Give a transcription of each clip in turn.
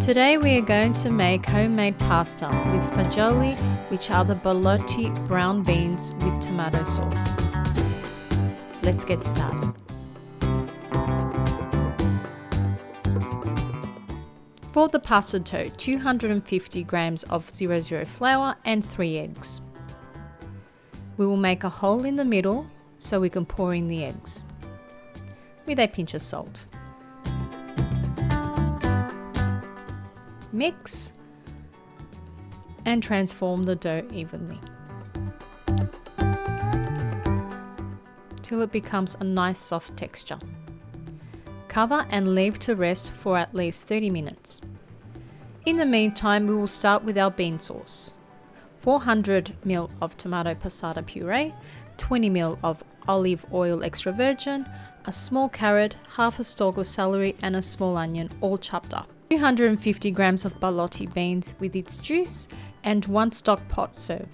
Today we are going to make homemade pasta with fagioli, which are the borlotti brown beans with tomato sauce. Let's get started. For the pasta dough, 250 grams of 00 flour and 3 eggs. We will make a hole in the middle so we can pour in the eggs with a pinch of salt. Mix and transform the dough evenly till it becomes a nice soft texture. Cover and leave to rest for at least 30 minutes. In the meantime, we will start with our bean sauce. 400 ml of tomato passata puree, 20 ml of olive oil extra virgin, a small carrot, half a stalk of celery and a small onion, all chopped up. 250 grams of borlotti beans with its juice and 1 stock pot serve.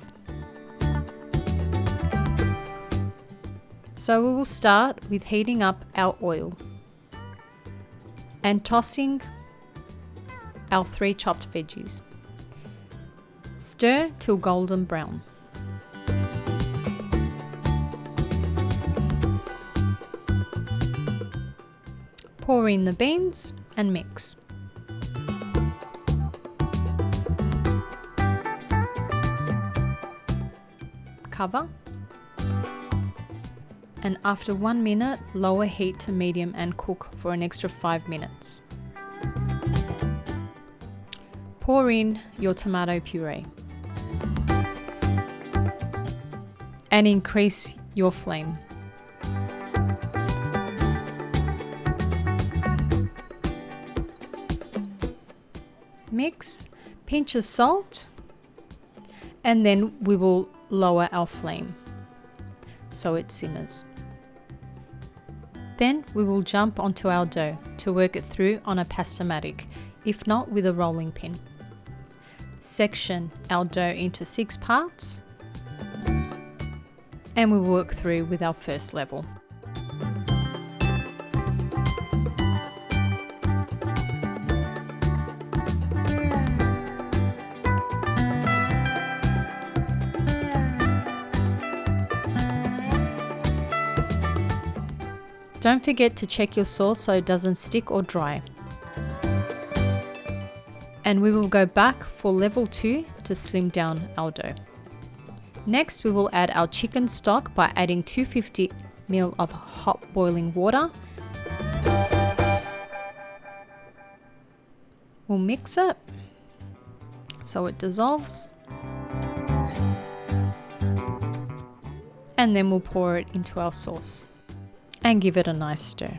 So we will start with heating up our oil and tossing our 3 chopped veggies. Stir till golden brown. Pour in the beans and mix. Cover, and after 1 minute, lower heat to medium and cook for an extra 5 minutes. Pour in your tomato puree and increase your flame. Mix, pinch of salt, and then we will lower our flame so it simmers. Then we will jump onto our dough to work it through on a pastamatic, if not with a rolling pin. Section our dough into 6 parts and we work through with our first level. Don't forget to check your sauce so it doesn't stick or dry. And we will go back for level 2 to slim down our dough. Next, we will add our chicken stock by adding 250 ml of hot boiling water. We'll mix it so it dissolves. And then we'll pour it into our sauce and give it a nice stir.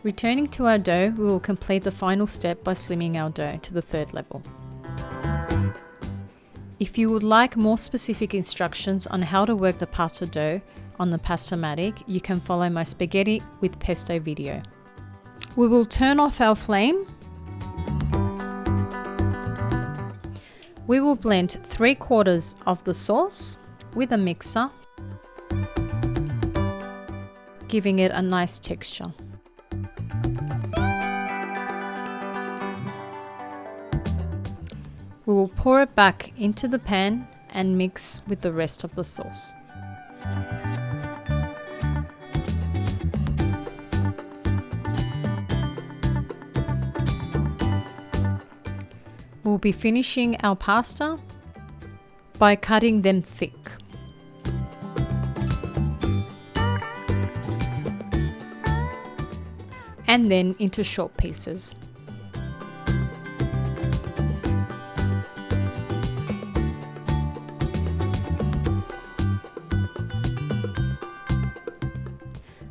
Returning to our dough, we will complete the final step by slimming our dough to the 3rd level. If you would like more specific instructions on how to work the pasta dough on the Pastamatic, you can follow my spaghetti with pesto video. We will turn off our flame. We will blend 3/4 of the sauce with a mixer, giving it a nice texture. We will pour it back into the pan and mix with the rest of the sauce. We'll be finishing our pasta by cutting them thick. And then into short pieces.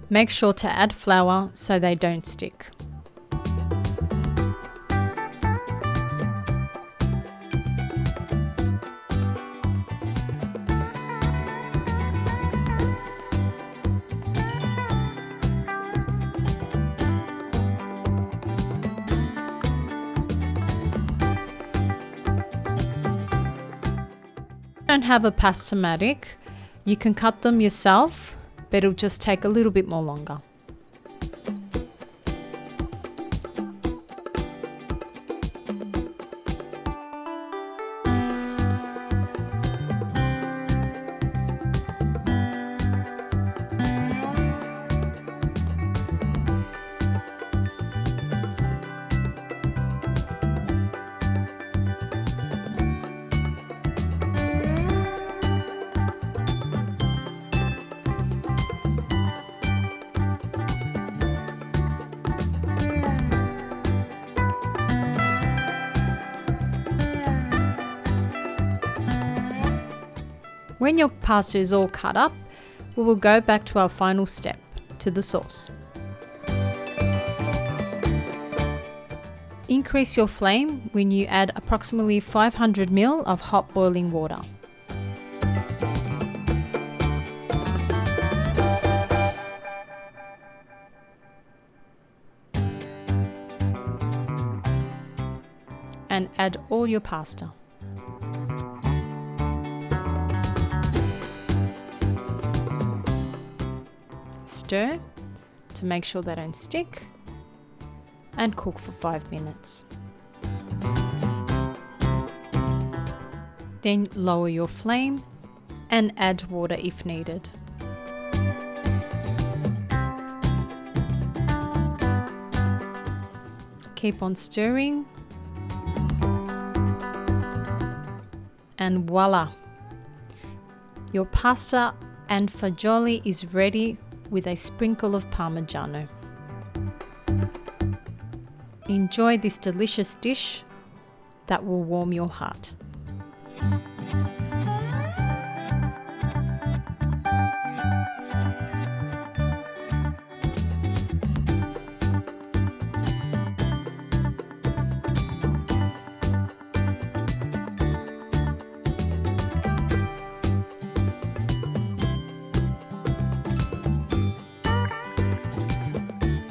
Make sure to add flour so they don't stick. Don't have a Pastamatic, you can cut them yourself, but it'll just take a little bit more longer. When your pasta is all cut up, we will go back to our final step, to the sauce. Increase your flame when you add approximately 500 ml of hot boiling water. And add all your pasta. Stir to make sure they don't stick, and cook for 5 minutes. Then lower your flame and add water if needed. Keep on stirring. And voila! Your pasta and fagioli is ready with a sprinkle of Parmigiano. Enjoy this delicious dish that will warm your heart.